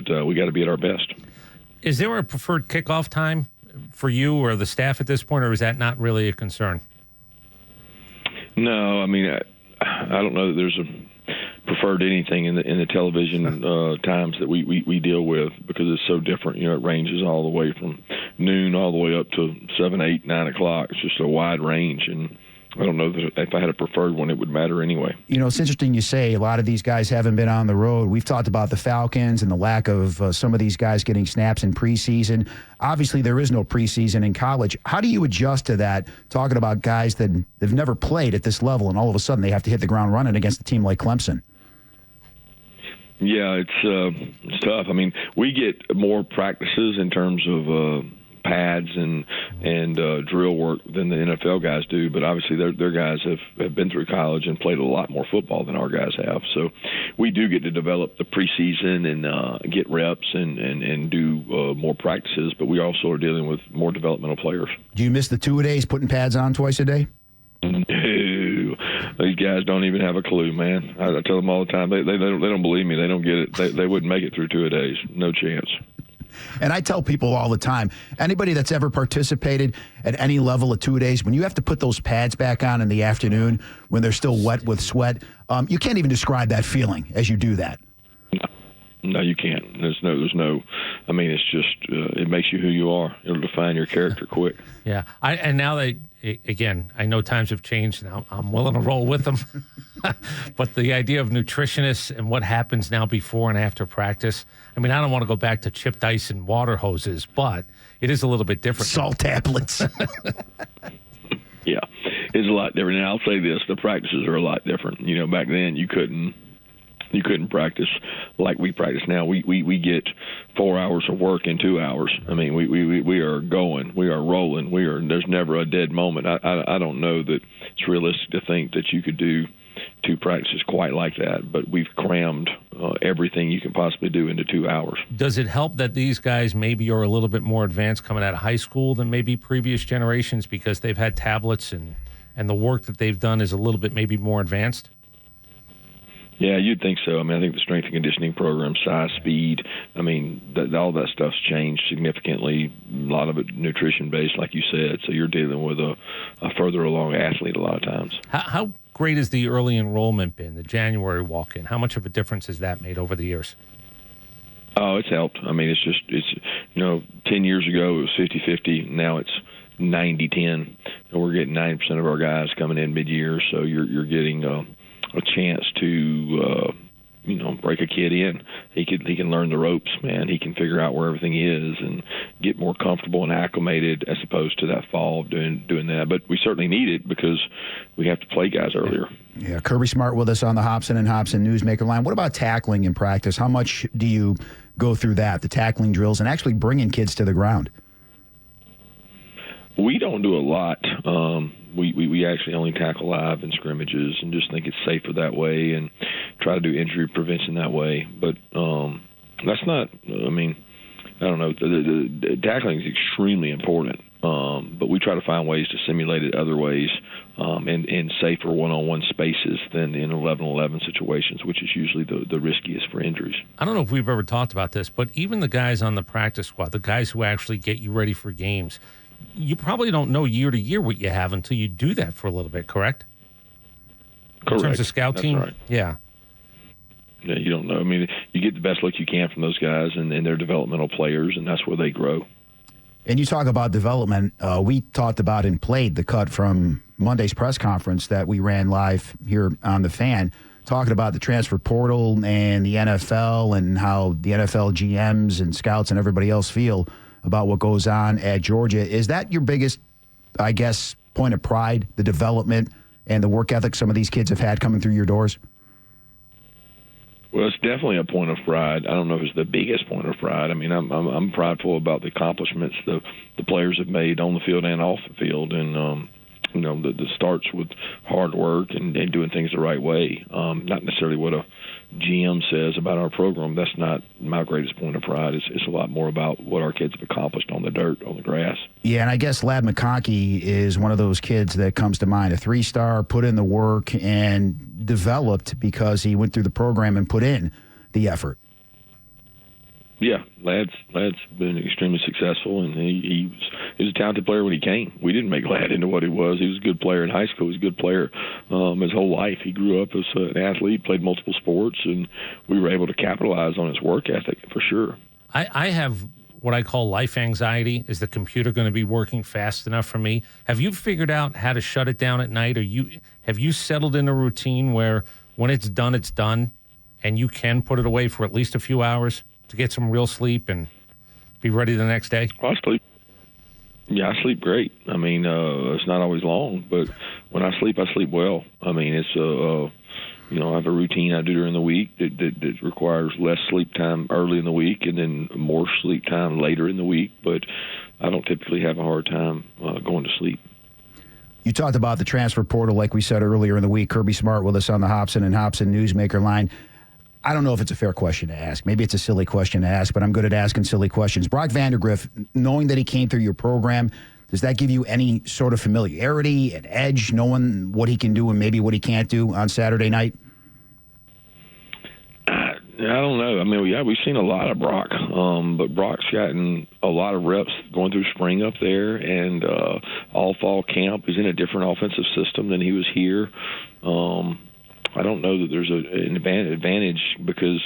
that we got to be at our best. Is there a preferred kickoff time for you or the staff at this point, or is that not really a concern? No, I mean, I don't know that there's a preferred anything in the television times that we deal with, because it's so different. You know, it ranges all the way from noon all the way up to 7, 8, 9 o'clock. It's just a wide range, and I don't know that if I had a preferred one, it would matter anyway. You know, it's interesting you say a lot of these guys haven't been on the road. We've talked about the Falcons and the lack of some of these guys getting snaps in preseason. Obviously, there is no preseason in college. How do you adjust to that, talking about guys that have never played at this level, and all of a sudden they have to hit the ground running against a team like Clemson? Yeah, it's tough. I mean, we get more practices in terms of pads and drill work than the NFL guys do, but obviously their guys have been through college and played a lot more football than our guys have. So we do get to develop the preseason and get reps and do more practices, but we also are dealing with more developmental players. Do you miss the two-a-days, putting pads on twice a day? No, these guys don't even have a clue, man. I tell them all the time. They don't believe me. They don't get it. They wouldn't make it through two-a-days. No chance. And I tell people all the time, anybody that's ever participated at any level of two-a-days, when you have to put those pads back on in the afternoon when they're still wet with sweat, you can't even describe that feeling as you do that. No, you can't. There's no. I mean, it's just it makes you who you are. It'll define your character quick. Yeah, and now again, I know times have changed, and I'm willing to roll with them. But the idea of nutritionists and what happens now before and after practice, I mean, I don't want to go back to chipped ice and water hoses, but it is a little bit different. Salt tablets. Yeah, it's a lot different. And I'll say this, the practices are a lot different. You know, back then you couldn't practice like we practice now. We get 4 hours of work in 2 hours. I mean, we are going, we are rolling, there's never a dead moment. I don't know that it's realistic to think that you could do 2 practices quite like that, but we've crammed everything you can possibly do into 2 hours. Does it help that these guys maybe are a little bit more advanced coming out of high school than maybe previous generations because they've had tablets and the work that they've done is a little bit maybe more advanced? Yeah, you'd think so. I mean, I think the strength and conditioning program, size, speed, I mean, all that stuff's changed significantly. A lot of it nutrition-based, like you said, so you're dealing with a further along athlete a lot of times. How great has the early enrollment been, the January walk-in? How much of a difference has that made over the years? Oh, it's helped. I mean, it's 10 years ago it was 50-50. Now it's 90-10. And we're getting 90% of our guys coming in mid-year, so you're getting a chance to break a kid in. He can learn the ropes, man. He can figure out where everything is and get more comfortable and acclimated as opposed to that fall doing that. But we certainly need it because we have to play guys earlier. Yeah, Kirby Smart with us on the Hobson and Hobson Newsmaker line. What about tackling in practice? How much do you go through that, the tackling drills, and actually bringing kids to the ground? We don't do a lot. We actually only tackle live in scrimmages and just think it's safer that way and try to do injury prevention that way. But that's not, I mean, I don't know. The tackling is extremely important, but we try to find ways to simulate it other ways in safer one-on-one spaces than in 11-11 situations, which is usually the riskiest for injuries. I don't know if we've ever talked about this, but even the guys on the practice squad, the guys who actually get you ready for games, you probably don't know year to year what you have until you do that for a little bit, correct? Correct. In terms of scout That's team? Right. Yeah. Yeah, you don't know. I mean, you get the best look you can from those guys, and they're developmental players, and that's where they grow. And you talk about development. We talked about and played the cut from Monday's press conference that we ran live here on The Fan, talking about the transfer portal and the NFL and how the NFL GMs and scouts and everybody else feel about what goes on at Georgia. Is that your biggest, I guess, point of pride, the development and the work ethic some of these kids have had coming through your doors? Well, it's definitely a point of pride. I don't know if it's the biggest point of pride. I mean, I'm prideful about the accomplishments the players have made on the field and off the field, and that starts with hard work and doing things the right way. Not necessarily what a GM says about our program. That's not my greatest point of pride. It's a lot more about what our kids have accomplished on the dirt, on the grass. Yeah, and I guess Lad McConkey is one of those kids that comes to mind, a 3-star, put in the work and developed because he went through the program and put in the effort. Yeah, Ladd's been extremely successful, and he was a talented player when he came. We didn't make Ladd into what he was. He was a good player in high school. He was a good player his whole life. He grew up as an athlete, played multiple sports, and we were able to capitalize on his work ethic for sure. I have what I call life anxiety. Is the computer going to be working fast enough for me? Have you figured out how to shut it down at night? Or have you settled in a routine where when it's done, and you can put it away for at least a few hours to get some real sleep and be ready the next day? I sleep. Yeah, I sleep great. I mean, it's not always long, but when I sleep well. I mean, it's I have a routine I do during the week that requires less sleep time early in the week and then more sleep time later in the week. But I don't typically have a hard time going to sleep. You talked about the transfer portal, like we said earlier in the week. Kirby Smart with us on the Hobson and Hobson Newsmaker line. I don't know if it's a fair question to ask. Maybe it's a silly question to ask, but I'm good at asking silly questions. Brock Vandergriff, knowing that he came through your program, does that give you any sort of familiarity, an edge, knowing what he can do and maybe what he can't do on Saturday night? I don't know. I mean, yeah, we've seen a lot of Brock, but Brock's gotten a lot of reps going through spring up there, and all fall camp. He's in a different offensive system than he was here. I don't know that there's an advantage because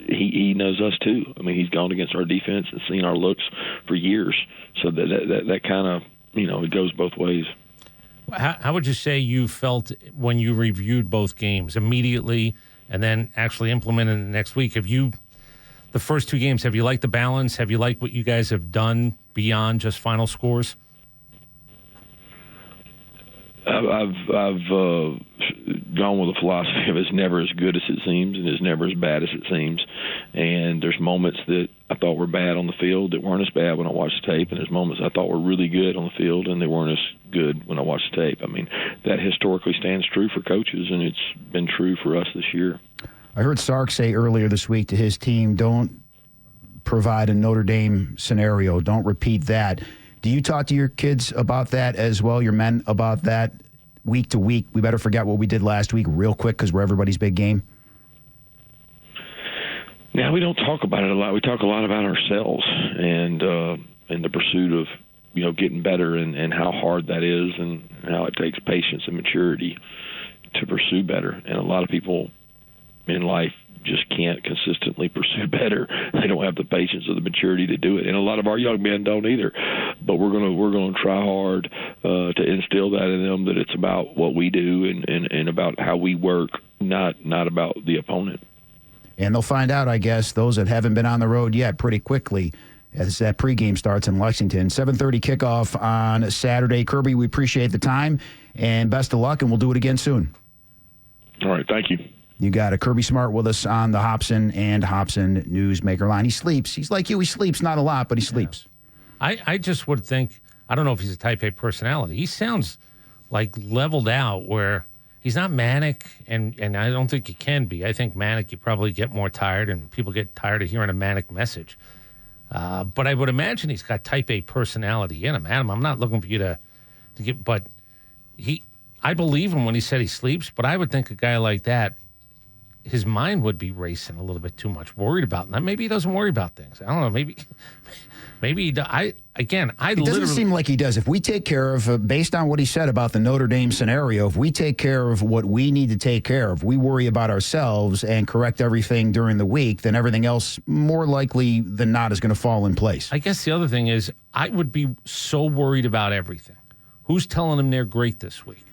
he knows us too. I mean, he's gone against our defense and seen our looks for years. So that kind of, it goes both ways. How would you say you felt when you reviewed both games immediately and then actually implemented it next week? The first two games, have you liked the balance? Have you liked what you guys have done beyond just final scores? I've gone with a philosophy of it's never as good as it seems and it's never as bad as it seems. And there's moments that I thought were bad on the field that weren't as bad when I watched the tape, and there's moments I thought were really good on the field and they weren't as good when I watched the tape. I mean, that historically stands true for coaches, and it's been true for us this year. I heard Sark say earlier this week to his team, don't provide a Notre Dame scenario. Don't repeat that. Do you talk to your kids about that as well, your men about that week to week? We better forget what we did last week real quick because we're everybody's big game. Now, we don't talk about it a lot. We talk a lot about ourselves and the pursuit of, getting better and how hard that is and how it takes patience and maturity to pursue better. And a lot of people in life just can't consistently pursue better. They don't have the patience or the maturity to do it, and a lot of our young men don't either. But we're gonna try hard to instill that in them, that it's about what we do and about how we work, not about the opponent. And they'll find out, I guess, those that haven't been on the road yet, pretty quickly as that pregame starts in Lexington. 7:30 kickoff on Saturday. Kirby, we appreciate the time and best of luck, and we'll do it again soon. All right, thank you. You got a Kirby Smart with us on the Hobson and Hobson Newsmaker line. He sleeps. He's like you. He sleeps not a lot, but he sleeps. I just would think, I don't know if he's a type A personality. He sounds like leveled out where he's not manic, and I don't think he can be. I think manic, you probably get more tired, and people get tired of hearing a manic message. But I would imagine he's got type A personality in him. Adam, I'm not looking for you to get, but I believe him when he said he sleeps, but I would think a guy like that, his mind would be racing a little bit too much, worried about. Now, maybe he doesn't worry about things. I don't know. Maybe he does. It doesn't seem like he does. If we take care of, based on what he said about the Notre Dame scenario, if we take care of what we need to take care of, we worry about ourselves and correct everything during the week, then everything else, more likely than not, is going to fall in place. I guess the other thing is I would be so worried about everything. Who's telling them they're great this week?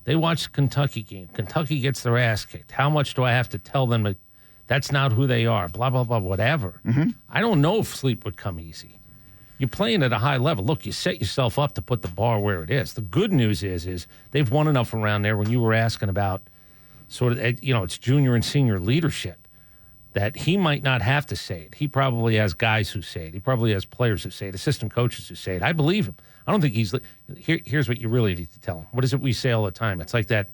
They watch the Kentucky game. Kentucky gets their ass kicked. How much do I have to tell them that that's not who they are? Blah, blah, blah, whatever. Mm-hmm. I don't know if sleep would come easy. You're playing at a high level. Look, you set yourself up to put the bar where it is. The good news is they've won enough around there when you were asking about sort of, it's junior and senior leadership, that he might not have to say it. He probably has guys who say it. He probably has players who say it, assistant coaches who say it. I believe him. I don't think he's here's what you really need to tell him. What is it we say all the time? It's like that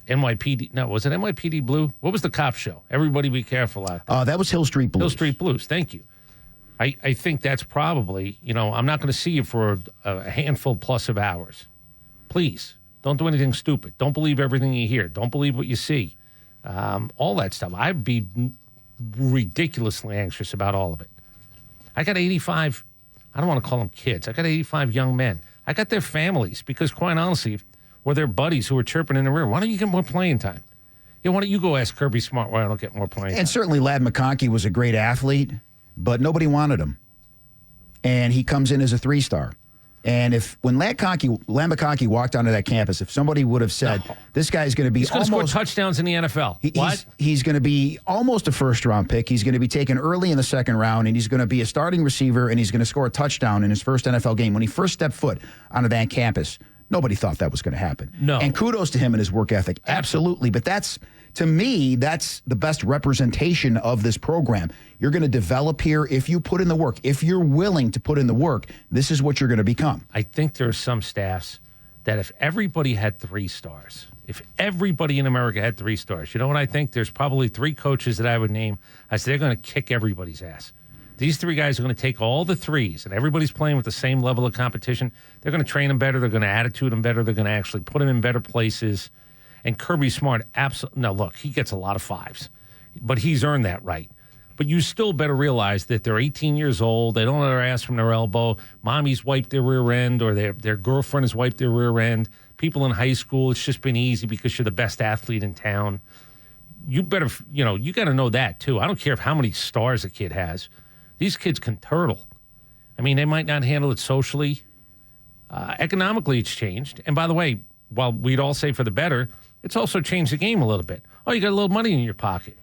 NYPD. No, was it NYPD Blue? What was the cop show? Everybody be careful out there. That was Hill Street Blues. Hill Street Blues. Thank you. I think that's probably, I'm not going to see you for a handful plus of hours. Please, don't do anything stupid. Don't believe everything you hear. Don't believe what you see. All that stuff. I'd be ridiculously anxious about all of it. I got 85, I don't want to call them kids. I got 85 young men. I got their families because, quite honestly, or their buddies who are chirping in the rear, why don't you get more playing time? Why don't you go ask Kirby Smart why I don't get more playing time? And certainly Ladd McConkey was a great athlete, but nobody wanted him. And he comes in as a 3-star. And when Ladd McConkey walked onto that campus, if somebody would have said, this guy's going to be he's going to score touchdowns in the NFL. He's going to be almost a first-round pick. He's going to be taken early in the second round, and he's going to be a starting receiver, and he's going to score a touchdown in his first NFL game. When he first stepped foot onto that campus, nobody thought that was going to happen. No. And kudos to him and his work ethic. Absolutely. But to me, that's the best representation of this program. You're going to develop here if you put in the work. If you're willing to put in the work, this is what you're going to become. I think there are some staffs that if everybody had 3 stars, if everybody in America had 3 stars, you know what I think? There's probably 3 coaches that I would name. I said they're going to kick everybody's ass. These 3 guys are going to take all the 3s, and everybody's playing with the same level of competition. They're going to train them better. They're going to attitude them better. They're going to actually put them in better places. And Kirby Smart, absolutely. Now, look, he gets a lot of 5s, but he's earned that right. But you still better realize that they're 18 years old. They don't have their ass from their elbow. Mommy's wiped their rear end, or their girlfriend has wiped their rear end. People in high school, it's just been easy because you're the best athlete in town. You better, you got to know that, too. I don't care how many stars a kid has. These kids can turtle. I mean, they might not handle it socially. Economically, it's changed. And by the way, while we'd all say for the better, it's also changed the game a little bit. Oh, you got a little money in your pocket.